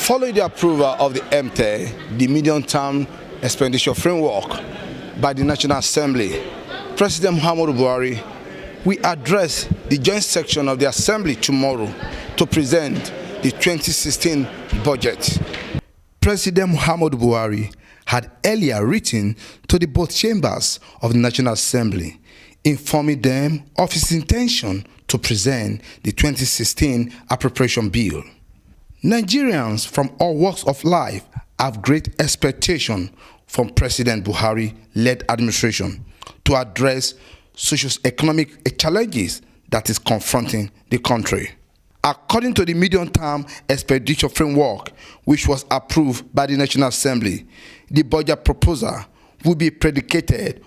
Following the approval of the MTE, the medium-term expenditure framework, by the National Assembly, President Muhammadu Buhari will address the joint section of the Assembly tomorrow to present the 2016 budget. President Muhammadu Buhari had earlier written to the both chambers of the National Assembly, informing them of his intention to present the 2016 appropriation bill. Nigerians from all walks of life have great expectation from President Buhari-led administration to address socio-economic challenges that is confronting the country. According to the medium-term expenditure framework, which was approved by the National Assembly, the budget proposal will be predicated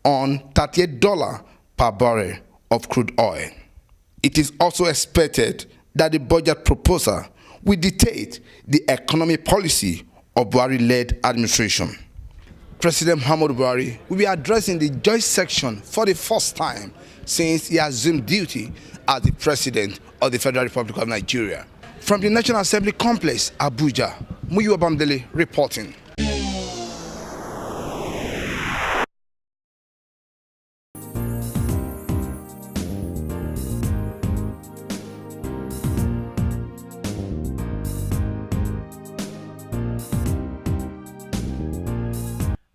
on $38 per barrel of crude oil. It is also expected that the budget proposal will dictate the economic policy of Buhari-led administration. President Muhammadu Buhari will be addressing the joint section for the first time since he assumed duty as the President of the Federal Republic of Nigeria. From the National Assembly Complex, Abuja, Muyiwa Bamdele reporting.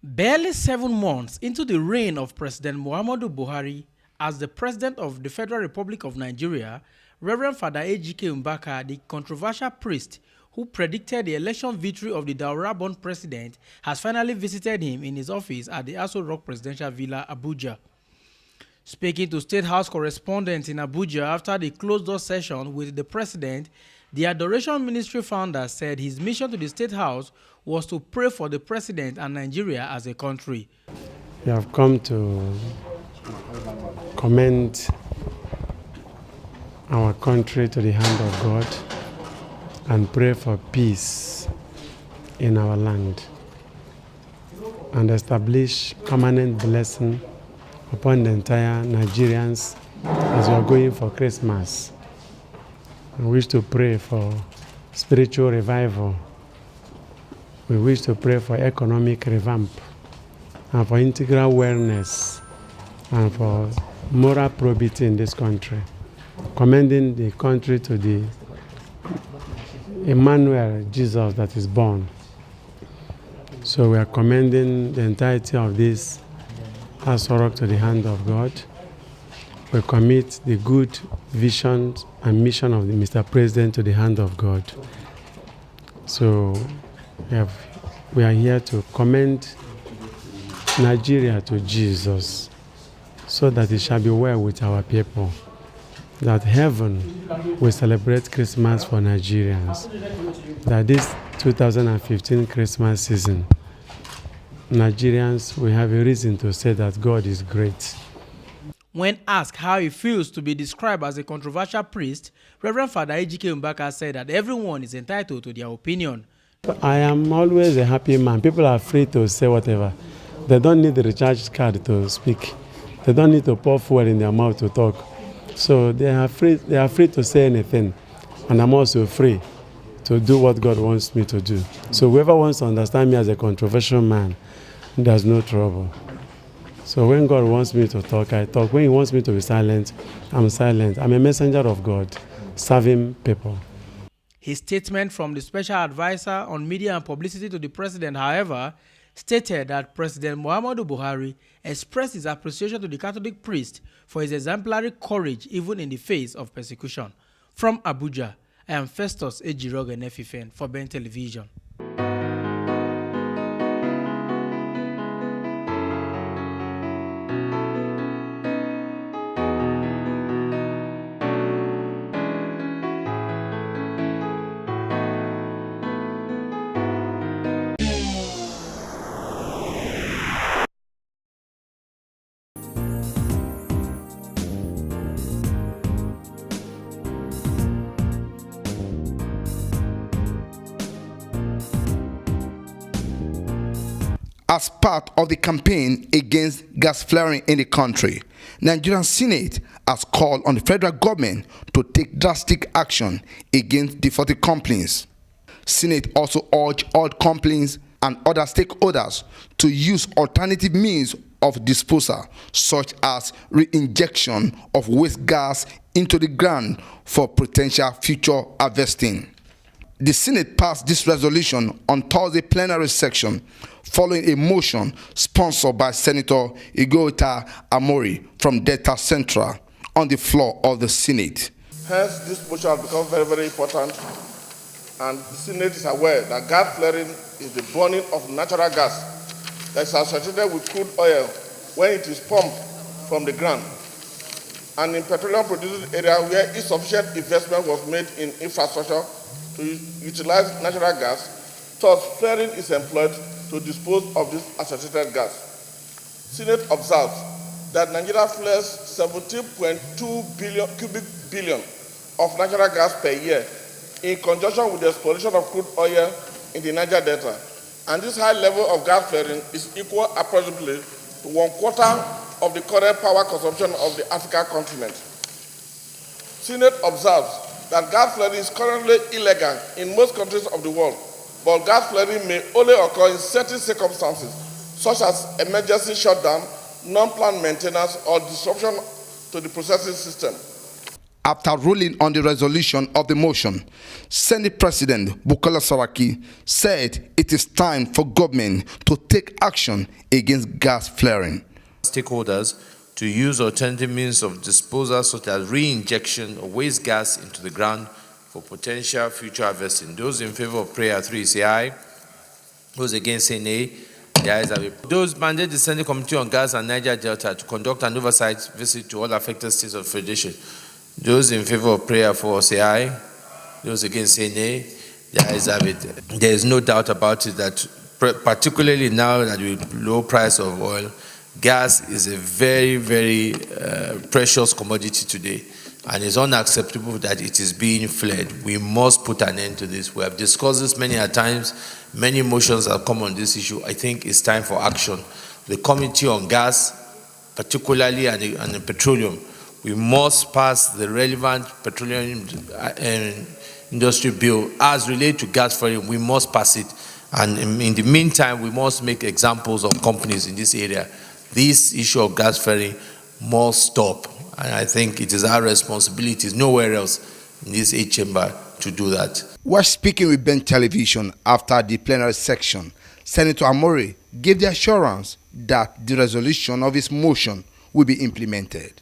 Barely 7 months into the reign of President Muhammadu Buhari as the President of the Federal Republic of Nigeria, Reverend Father Ejike Mbaka, the controversial priest who predicted the election victory of the Daura-born president, has finally visited him in his office at the Aso Rock Presidential Villa, Abuja. Speaking to State House Correspondent in Abuja after the closed-door session with the president, the Adoration Ministry founder said his mission to the State House was to pray for the president and Nigeria as a country. We have come to commend our country to the hand of God and pray for peace in our land and establish permanent blessing upon the entire Nigerians as we are going for Christmas. We wish to pray for spiritual revival. We wish to pray for economic revamp and for integral wellness and for moral probity in this country, commending the country to the Emmanuel, Jesus that is born. So we are commending the entirety of this Aso Rock to the hand of God. We commit the good vision and mission of the Mr. President to the hand of God. So we are here to commend Nigeria to Jesus so that it shall be well with our people, that heaven will celebrate Christmas for Nigerians, that this 2015 Christmas season, Nigerians will have a reason to say that God is great. When asked how he feels to be described as a controversial priest, Reverend Father Ejike Mbaka said that everyone is entitled to their opinion. I am always a happy man. People are free to say whatever. They don't need the recharge card to speak. They don't need to pour fuel in their mouth to talk. So they are free to say anything. And I'm also free to do what God wants me to do. So whoever wants to understand me as a controversial man, there's no trouble. So when God wants me to talk, I talk. When he wants me to be silent, I'm silent. I'm a messenger of God, serving people. His statement from the special advisor on media and publicity to the president, however, stated that President Muhammadu Buhari expressed his appreciation to the Catholic priest for his exemplary courage even in the face of persecution. From Abuja, I am Festus Ejiroge Nefifen for Ben Television. As part of the campaign against gas flaring in the country, Nigerian Senate has called on the federal government to take drastic action against defaulted companies. Senate also urged oil companies and other stakeholders to use alternative means of disposal, such as reinjection of waste gas into the ground for potential future harvesting. The Senate passed this resolution on Thursday plenary session following a motion sponsored by Senator Igota Amori from Delta Central on the floor of the Senate. Hence, this motion has become very, very important, and the Senate is aware that gas flaring is the burning of natural gas that is associated with crude oil when it is pumped from the ground. And in petroleum-producing areas where insufficient investment was made in infrastructure to utilize natural gas, thus flaring is employed to dispose of this associated gas. Senate observes that Nigeria flares 17.2 billion of natural gas per year in conjunction with the exploration of crude oil in the Niger Delta. And this high level of gas flaring is equal approximately to 1/4 of the current power consumption of the African continent. Senate observes that gas flaring is currently illegal in most countries of the world, but gas flaring may only occur in certain circumstances, such as emergency shutdown, non-planned maintenance, or disruption to the processing system. After ruling on the resolution of the motion, Senate President Bukola Saraki said it is time for government to take action against gas flaring. Stakeholders to use alternative means of disposal such as re-injection of waste gas into the ground for potential future harvesting. Those in favor of prayer 3 say aye. Those against say nay. The ayes have it. Those mandate the Senate Committee on Gas and Niger Delta to conduct an oversight visit to all affected states of the Federation. Those in favor of prayer 4 say aye. Those against say nay. The ayes have it. There is no doubt about it that particularly now that with low price of oil, gas is a very, very precious commodity today, and it's unacceptable that it is being flared. We must put an end to this. We have discussed this many a times. Many motions have come on this issue. I think it's time for action. The Committee on Gas, particularly and the petroleum, we must pass the relevant petroleum industry bill as related to gas flaring. We must pass it, and in the meantime, we must make examples of companies in this area. This issue of gas flaring must stop, and I think it is our responsibility, nowhere else in this eighth chamber, to do that. While speaking with Ben Television after the plenary section, Senator Amori gave the assurance that the resolution of his motion will be implemented.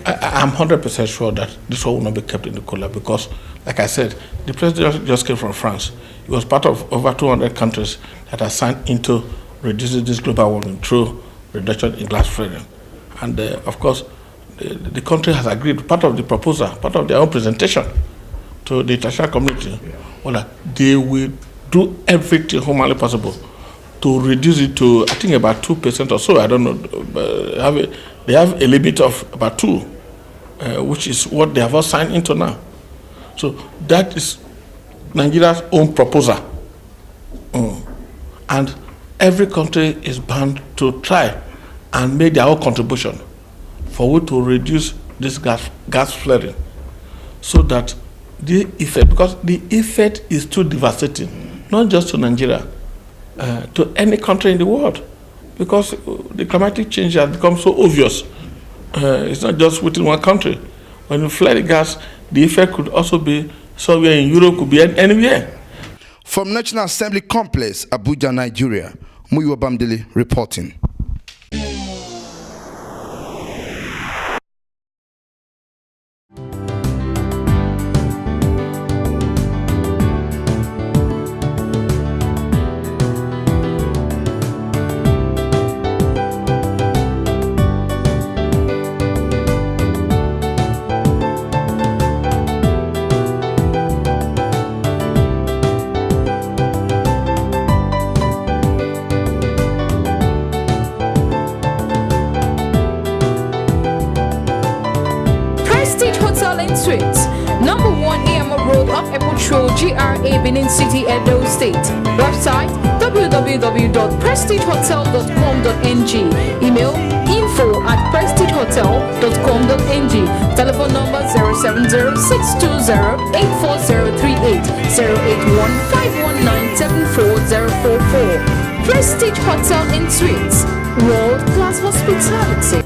I'm 100% sure that this one will not be kept in the cooler because, like I said, the president just came from France. He was part of over 200 countries that are signed into reducing this global warming through reduction in gas flaring. And of course, the country has agreed, part of the proposal, part of their own presentation to the international community, that they will do everything humanly possible to reduce it to, I think, about 2% or so. I don't know. They have a limit of about 2, which is what they have all signed into now. So that is Nigeria's own proposal. And every country is bound to try and make their own contribution for it to reduce this gas flaring, so that the effect, because the effect is too devastating, not just to Nigeria, to any country in the world, because the climatic change has become so obvious. It's not just within one country. When you flare the gas, the effect could also be somewhere in Europe, could be anywhere. From National Assembly Complex, Abuja, Nigeria, Muyiwa Bamdele reporting. Suites, number 1 AMO Road off Epoch Road, GRA, Benin City, Edo State. Website www.prestigehotel.com.ng. Email info@prestigehotel.com. prestigehotel.com.ng. Telephone number 070-620-84038, 081-519-74044. Prestige Hotel and Suites, world-class hospitality.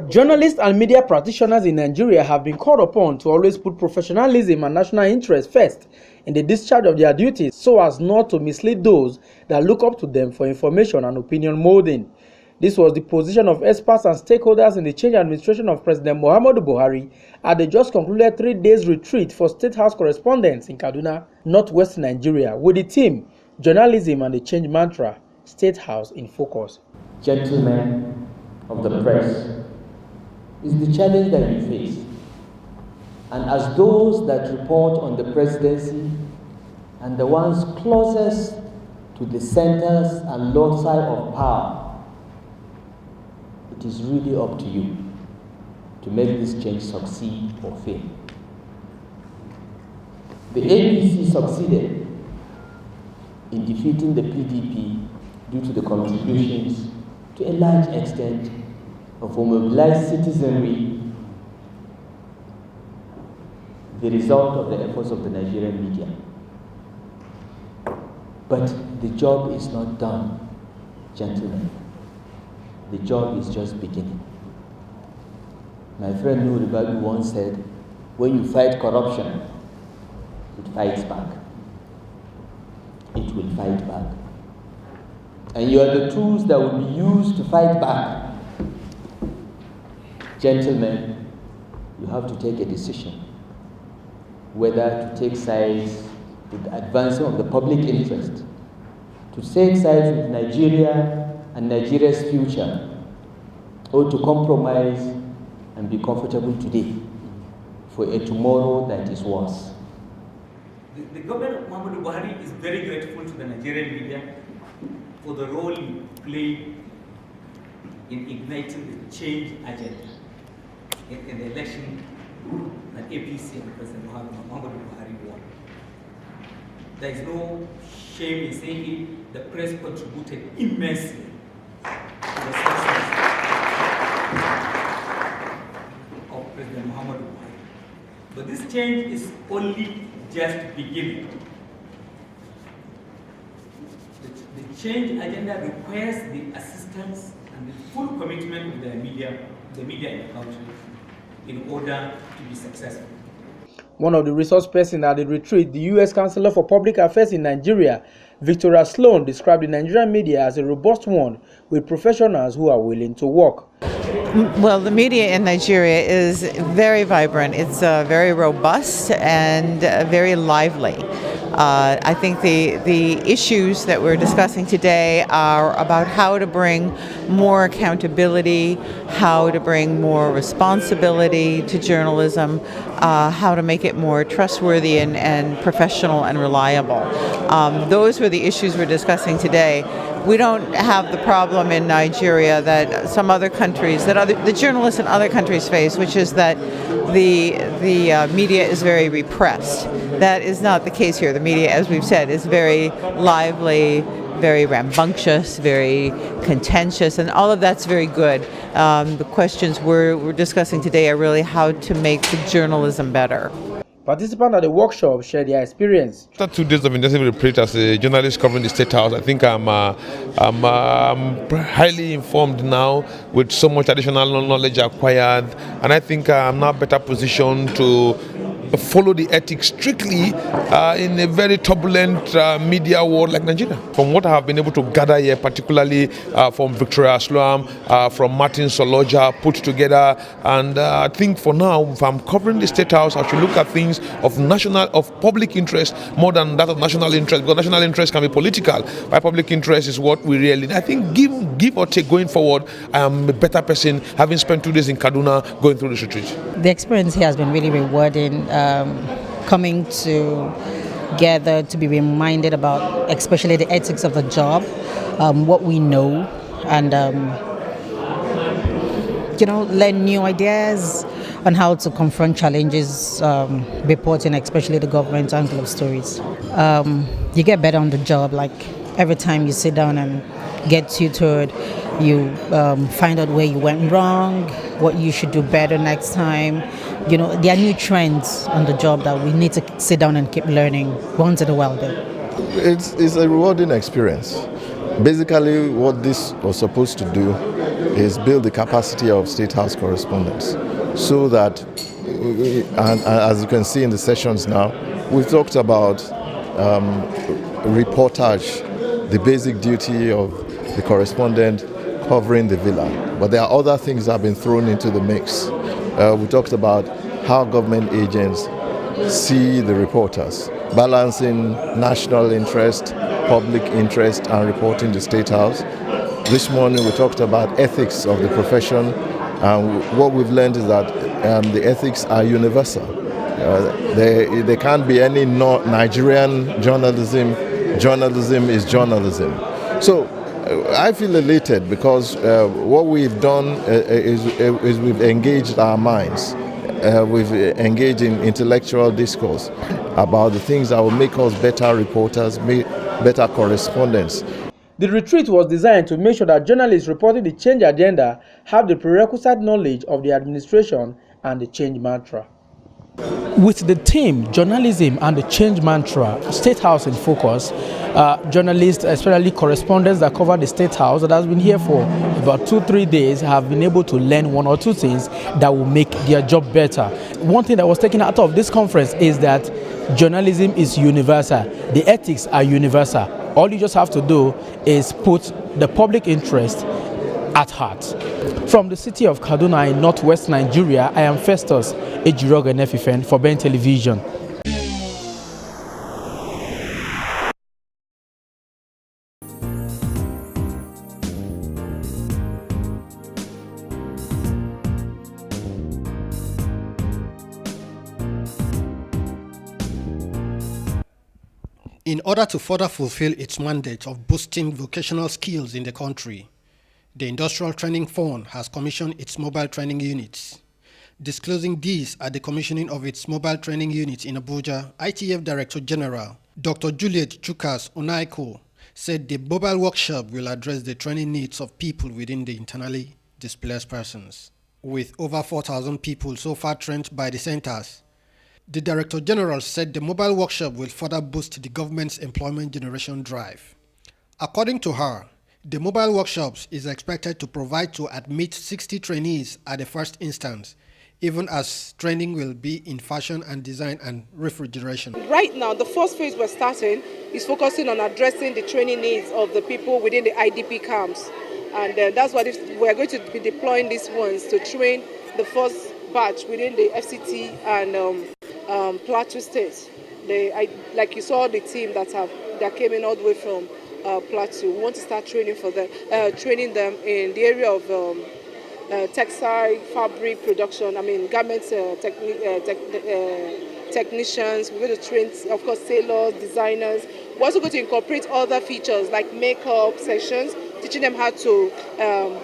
Journalists and media practitioners in Nigeria have been called upon to always put professionalism and national interest first in the discharge of their duties so as not to mislead those that look up to them for information and opinion molding. This was the position of experts and stakeholders in the change administration of President Muhammadu Buhari at the just concluded 3 days retreat for State House correspondents in Kaduna, northwest Nigeria, with the theme Journalism and the Change Mantra, State House in Focus. Gentlemen of the press, is the challenge that we face. And as those that report on the presidency and the ones closest to the centers and loci of power, it is really up to you to make this change succeed or fail. The APC succeeded in defeating the PDP due to the contributions to a large extent of a mobilized citizenry, the result of the efforts of the Nigerian media. But the job is not done, gentlemen. The job is just beginning. My friend Noor Ibabu once said, when you fight corruption, it fights back. It will fight back. And you are the tools that will be used to fight back. Gentlemen, you have to take a decision whether to take sides with the advancement of the public interest, to take sides with Nigeria and Nigeria's future, or to compromise and be comfortable today for a tomorrow that is worse. The government of Muhammadu Buhari is very grateful to the Nigerian media for the role you played in igniting the change agenda in the election that APC and President Muhammadu Buhari won. There is no shame in saying it. The press contributed immensely to the success of President Muhammadu Buhari. But this change is only just beginning. The change agenda requires the assistance and the full commitment of the media in the country in order to be successful. One of the resource persons at the retreat, the U.S. Counselor for Public Affairs in Nigeria, Victoria Sloan, described the Nigerian media as a robust one with professionals who are willing to work. Well, the media in Nigeria is very vibrant. It's very robust and very lively. I think the issues that we're discussing today are about how to bring more accountability, how to bring more responsibility to journalism, how to make it more trustworthy and professional and reliable. Those were the issues we're discussing today. We don't have the problem in Nigeria that some other countries, the journalists in other countries face, which is that the media is very repressed. That is not the case here. The media, as we've said, is very lively, very rambunctious, very contentious, and all of that's very good. The questions we're discussing today are really how to make the journalism better. Participants at the workshop shared their experience. After 2 days of intensive retreat as a journalist covering the State House, I think I'm highly informed now with so much additional knowledge acquired, and I think I'm now better positioned to follow the ethics strictly in a very turbulent media world like Nigeria. From what I have been able to gather here, particularly from Victoria Sloam, from Martin Soloja, put together, and I think for now, if I'm covering the State House, I should look at things of public interest more than that of national interest, because national interest can be political. But public interest is what we really, I think, give or take going forward. I am a better person having spent 2 days in Kaduna going through this retreat. The experience here has been really rewarding. Coming together to be reminded about, especially the ethics of the job, what we know, and learn new ideas on how to confront challenges, reporting, especially the government angle of stories. You get better on the job, like every time you sit down and get tutored, you find out where you went wrong, what you should do better next time. There are new trends on the job that we need to sit down and keep learning once in a while though. It's a rewarding experience. Basically, what this was supposed to do is build the capacity of State House correspondents so that, and as you can see in the sessions now, we've talked about reportage, the basic duty of the correspondent covering the villa. But there are other things that have been thrown into the mix. We talked about how government agents see the reporters, balancing national interest, public interest, and reporting to State House. This morning we talked about ethics of the profession, and what we've learned is that the ethics are universal. There can't be any Nigerian journalism. Journalism is journalism. So I feel elated because what we've done is we've engaged our minds. We've engaged in intellectual discourse about the things that will make us better reporters, better correspondents. The retreat was designed to make sure that journalists reporting the change agenda have the prerequisite knowledge of the administration and the change mantra. With the theme, journalism and the change mantra, State House in focus, journalists, especially correspondents that cover the State House that has been here for about 2-3 days, have been able to learn 1 or 2 things that will make their job better. One thing that was taken out of this conference is that journalism is universal. The ethics are universal. All you just have to do is put the public interest at heart. From the city of Kaduna in northwest Nigeria, I am Festus Ejiroga Nefifen for Ben Television. In order to further fulfill its mandate of boosting vocational skills in the country, the Industrial Training Fund has commissioned its mobile training units. Disclosing this at the commissioning of its mobile training unit in Abuja, ITF Director General Dr. Juliet Chukas Onaiko said the mobile workshop will address the training needs of people within the internally displaced persons. With over 4,000 people so far trained by the centers, the Director General said the mobile workshop will further boost the government's employment generation drive. According to her, the mobile workshops is expected to provide to admit 60 trainees at the first instance, even as training will be in fashion and design and refrigeration. Right now, the first phase we're starting is focusing on addressing the training needs of the people within the IDP camps. And that's what we're going to be deploying these ones to train the first batch within the FCT and Plateau State. Like you saw the team that came in all the way from Plateau. We want to start training training them in the area of textile, fabric production. Garment technicians. We're going to train, of course, tailors, designers. We're also going to incorporate other features like makeup sessions, teaching them how to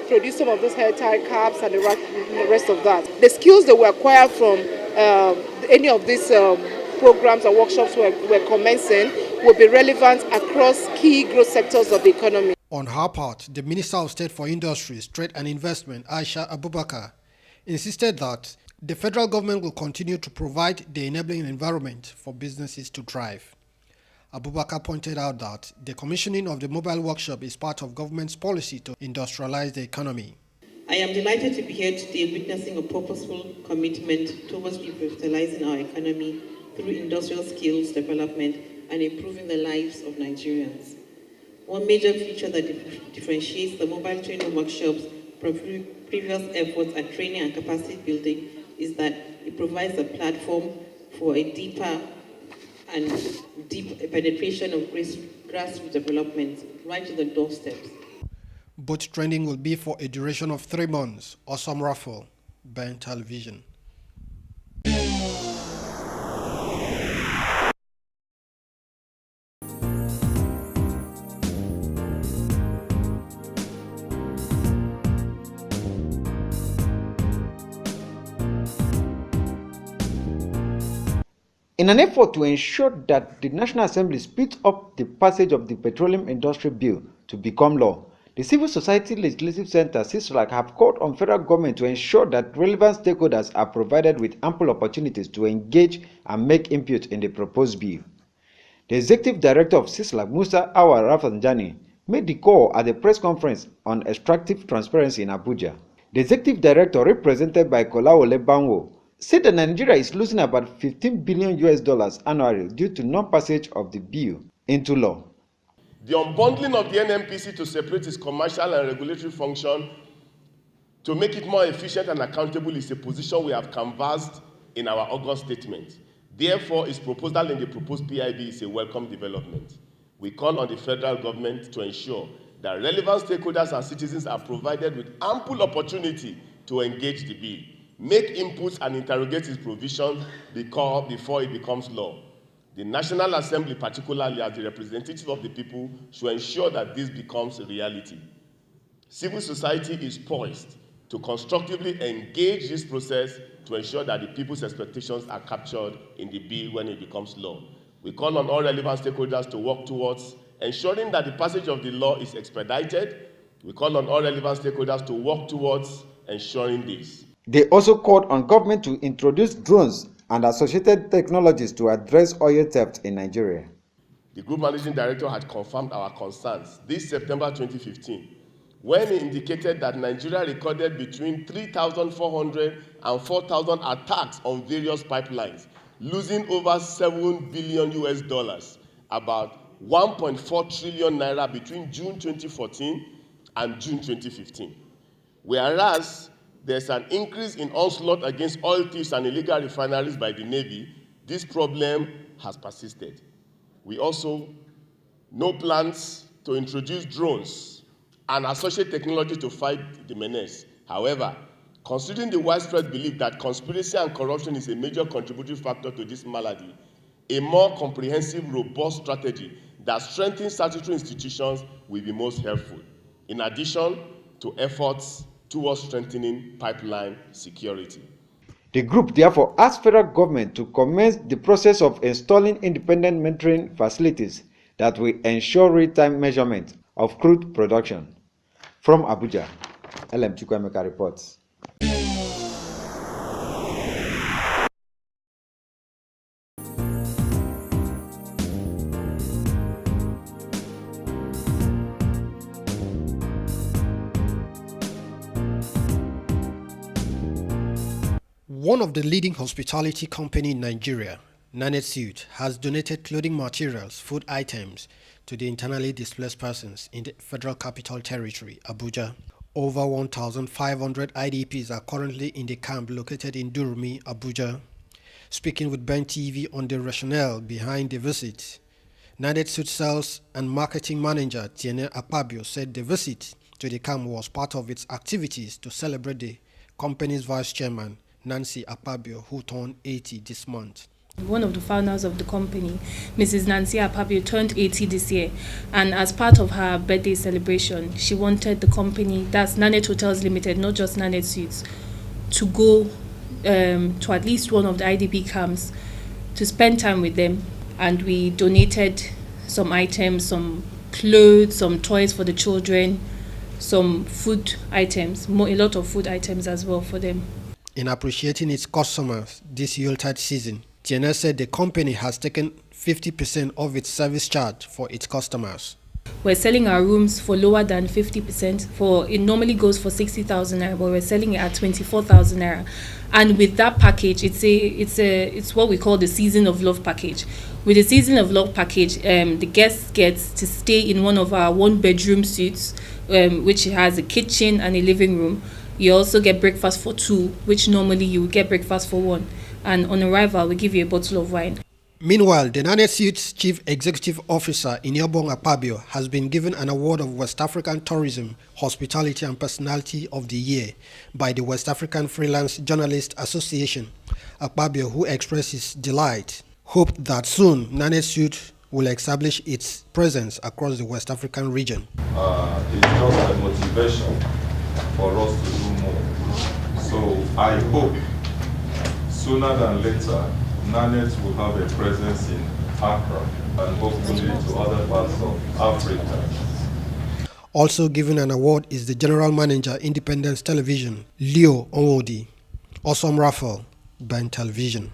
produce some of those hair tie caps and the rest of that. The skills that we acquire from any of these programs or workshops we're commencing will be relevant across key growth sectors of the economy. On her part, the Minister of State for Industries, Trade and Investment, Aisha Abubakar, insisted that the federal government will continue to provide the enabling environment for businesses to thrive. Abubakar pointed out that the commissioning of the mobile workshop is part of government's policy to industrialize the economy. I am delighted to be here today witnessing a purposeful commitment towards revitalizing our economy through industrial skills development and improving the lives of Nigerians. One major feature that differentiates the mobile training workshops from previous efforts at training and capacity building is that it provides a platform for a deep penetration of grassroots development right to the doorsteps. Both training will be for a duration of 3 months. Awesome raffle. Ben Television. In an effort to ensure that the National Assembly speeds up the passage of the Petroleum Industry Bill to become law, the Civil Society Legislative Center (CISLAC) have called on federal government to ensure that relevant stakeholders are provided with ample opportunities to engage and make input in the proposed bill. The Executive Director of CISLAC, Musa Awa Rafsanjani, made the call at a press conference on extractive transparency in Abuja. The Executive Director, represented by Kolawole Banwo, said that Nigeria is losing about $15 billion annually due to non-passage of the bill into law. The unbundling of the NNPC to separate its commercial and regulatory function to make it more efficient and accountable is a position we have canvassed in our August statement. Therefore, its proposal in the proposed PIB is a welcome development. We call on the federal government to ensure that relevant stakeholders and citizens are provided with ample opportunity to engage the bill, make inputs and interrogate its provision before it becomes law. The National Assembly, particularly as the representative of the people, should ensure that this becomes a reality. Civil society is poised to constructively engage this process to ensure that the people's expectations are captured in the bill when it becomes law. We call on all relevant stakeholders to work towards ensuring that the passage of the law is expedited. We call on all relevant stakeholders to work towards ensuring this. They also called on government to introduce drones and associated technologies to address oil theft in Nigeria. The Group Managing Director had confirmed our concerns this September 2015 when he indicated that Nigeria recorded between 3,400 and 4,000 attacks on various pipelines, losing over $7 billion, about 1.4 trillion naira between June 2014 and June 2015. Whereas there's an increase in onslaught against oil thieves and illegal refineries by the Navy, this problem has persisted. We also know plans to introduce drones and associated technology to fight the menace. However, considering the widespread belief that conspiracy and corruption is a major contributing factor to this malady, a more comprehensive, robust strategy that strengthens statutory institutions will be most helpful, in addition to efforts towards strengthening pipeline security. The group therefore asked federal government to commence the process of installing independent monitoring facilities that will ensure real-time measurement of crude production. From Abuja, LM Chukwemeka reports. One of the leading hospitality companies in Nigeria, Nanet Suit, has donated clothing materials, food items to the internally displaced persons in the Federal Capital Territory, Abuja. Over 1,500 IDPs are currently in the camp located in Durumi, Abuja. Speaking with Ben TV on the rationale behind the visit, Nanet Suit Sales and Marketing Manager Tiene Akpabio said the visit to the camp was part of its activities to celebrate the company's vice chairman, Nancy Akpabio, who turned 80 this month. One of the founders of the company, Mrs. Nancy Akpabio, turned 80 this year, and as part of her birthday celebration, she wanted the company, that's Nanet Hotels Limited, not just Nanet Suites, to go to at least one of the IDP camps to spend time with them, and we donated some items, some clothes, some toys for the children, some food items, a lot of food items as well for them. In appreciating its customers this Yuletide season, Tiene said the company has taken 50% of its service charge for its customers. We're selling our rooms for lower than 50%. It normally goes for 60,000 naira, but we're selling it at 24,000 naira. And with that package, it's what we call the Season of Love package. With the Season of Love package, the guests get to stay in one of our one-bedroom suites, which has a kitchen and a living room. You also get breakfast for 2, which normally you would get breakfast for 1. And on arrival, we give you a bottle of wine. Meanwhile, the Nane Suites Chief Executive Officer Inyobong Akpabio has been given an award of West African Tourism, Hospitality and Personality of the Year by the West African Freelance Journalist Association. Akpabio, who expressed his delight, hoped that soon Nane Suites will establish its presence across the West African region. It's just a motivation for us to do more. So I hope sooner than later, Nanette will have a presence in Accra and hopefully to other parts of Africa. Also given an award is the General Manager, Independence Television, Leo Onwodi. Awesome raffle, Ben Television.